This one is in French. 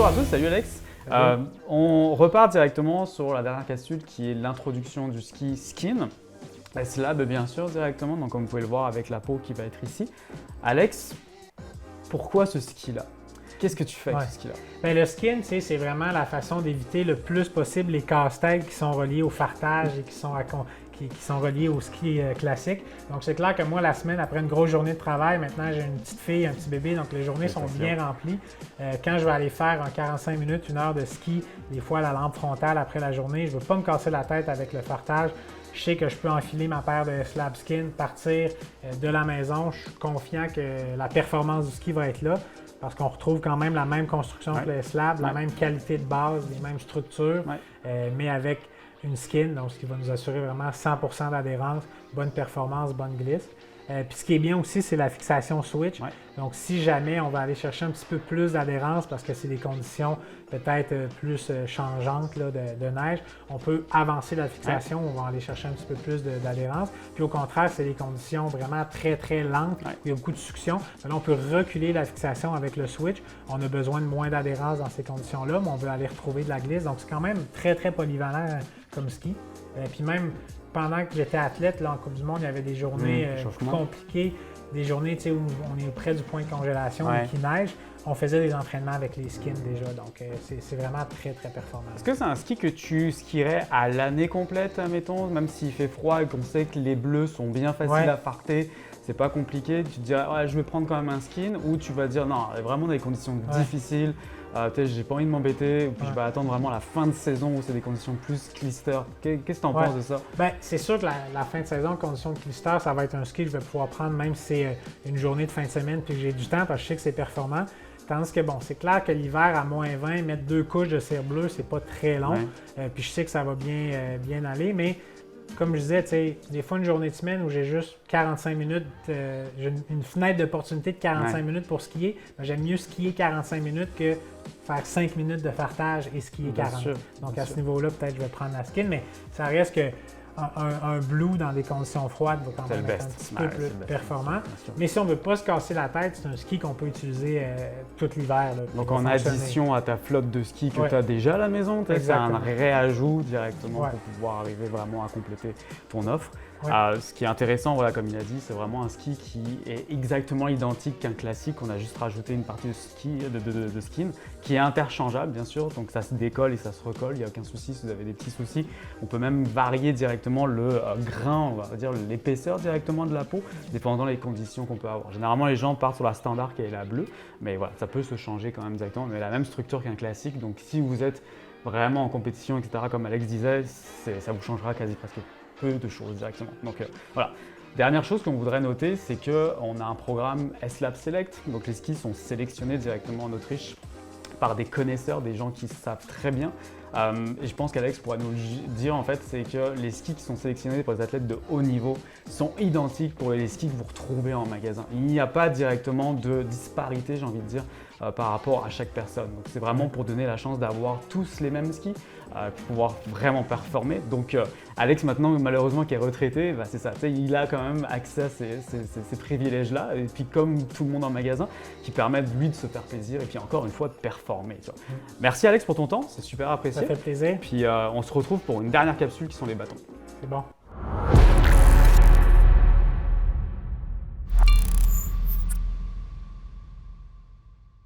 Bonjour à tous, salut Alex. On repart directement sur la dernière capsule qui est l'introduction du ski skin. S-Lab bien sûr directement, donc comme vous pouvez le voir avec la peau qui va être ici. Alex, pourquoi ce ski-là? Qu'est-ce que tu fais avec ce ski-là? Ben, le skin, c'est vraiment la façon d'éviter le plus possible les casse-têtes qui sont reliés au fartage et qui sont reliés au ski classique. Donc c'est clair que moi, la semaine, après une grosse journée de travail, maintenant j'ai une petite fille, un petit bébé, donc les journées sont bien remplies. Quand je vais aller faire un 45 minutes, une heure de ski, des fois à la lampe frontale après la journée, je ne veux pas me casser la tête avec le fartage. Je sais que je peux enfiler ma paire de S-Lab Skin, partir de la maison. Je suis confiant que la performance du ski va être là parce qu'on retrouve quand même la même construction que le S-Lab, la même qualité de base, les mêmes structures, mais avec une skin, donc ce qui va nous assurer vraiment 100% d'adhérence, bonne performance, bonne glisse. Puis ce qui est bien aussi, c'est la fixation switch. Donc si jamais on va aller chercher un petit peu plus d'adhérence parce que c'est des conditions peut-être plus changeantes là, de neige, on peut avancer la fixation, on va aller chercher un petit peu plus d'adhérence. Puis au contraire, c'est des conditions vraiment très très lentes, où il y a beaucoup de succion. Là, on peut reculer la fixation avec le switch. On a besoin de moins d'adhérence dans ces conditions-là, mais on veut aller retrouver de la glisse. Donc c'est quand même très très polyvalent comme ski. Puis même pendant que j'étais athlète là, en Coupe du Monde, il y avait des journées compliquées, des journées où on est près du point de congélation et qui neige. On faisait des entraînements avec les skins déjà, donc c'est vraiment très très performant. Est-ce que c'est un ski que tu skierais à l'année complète, admettons, même s'il fait froid et qu'on sait que les bleus sont bien faciles à farter, c'est pas compliqué, tu te dirais je vais prendre quand même un skin, ou tu vas dire non, vraiment dans des conditions difficiles, j'ai pas envie de m'embêter, ou puis je vais attendre vraiment la fin de saison où c'est des conditions plus clister. Qu'est-ce que tu en penses de ça? Ben, c'est sûr que la fin de saison, conditions de clister, ça va être un ski que je vais pouvoir prendre même si c'est une journée de fin de semaine puis que j'ai du temps parce que je sais que c'est performant. Tandis que bon, c'est clair que l'hiver à moins 20, mettre 2 couches de cire bleue, c'est pas très long. Puis je sais que ça va bien aller, mais comme je disais, des fois une journée de semaine où j'ai juste 45 minutes, j'ai une fenêtre d'opportunité de 45 minutes pour skier, ben, j'aime mieux skier 45 minutes que faire 5 minutes de fartage et skier 40. Donc à ce niveau-là, peut-être je vais prendre la skin, mais ça reste que un blue dans des conditions froides va quand même être un petit peu plus performant. Mais si on ne veut pas se casser la tête, c'est un ski qu'on peut utiliser tout l'hiver. Donc en addition à ta flotte de ski que tu as déjà à la maison, c'est un réajout directement pour pouvoir arriver vraiment à compléter ton offre. Ce qui est intéressant, voilà, comme il a dit, c'est vraiment un ski qui est exactement identique qu'un classique. On a juste rajouté une partie de skin qui est interchangeable, bien sûr. Donc ça se décolle et ça se recolle, il n'y a aucun souci si vous avez des petits soucis. On peut même varier directement le grain, on va dire l'épaisseur directement de la peau, dépendant des conditions qu'on peut avoir. Généralement, les gens partent sur la standard qui est la bleue, mais voilà, ça peut se changer quand même directement. Mais la même structure qu'un classique, donc si vous êtes vraiment en compétition, etc., comme Alex disait, ça vous changera quasi presque peu de choses directement. Donc voilà. Dernière chose qu'on voudrait noter, c'est qu'on a un programme S-Lab Select. Donc les skis sont sélectionnés directement en Autriche par des connaisseurs, des gens qui savent très bien. Et je pense qu'Alex pourra nous le dire en fait, c'est que les skis qui sont sélectionnés pour les athlètes de haut niveau sont identiques pour les skis que vous retrouvez en magasin. Il n'y a pas directement de disparité, j'ai envie de dire, par rapport à chaque personne. Donc c'est vraiment pour donner la chance d'avoir tous les mêmes skis, pour pouvoir vraiment performer. Donc Alex maintenant malheureusement qui est retraité, c'est ça, il a quand même accès à ces privilèges-là, et puis comme tout le monde en magasin, qui permettent lui de se faire plaisir et puis encore une fois de performer. Merci Alex pour ton temps, c'est super apprécié. Ça fait plaisir. Puis on se retrouve pour une dernière capsule qui sont les bâtons. C'est bon.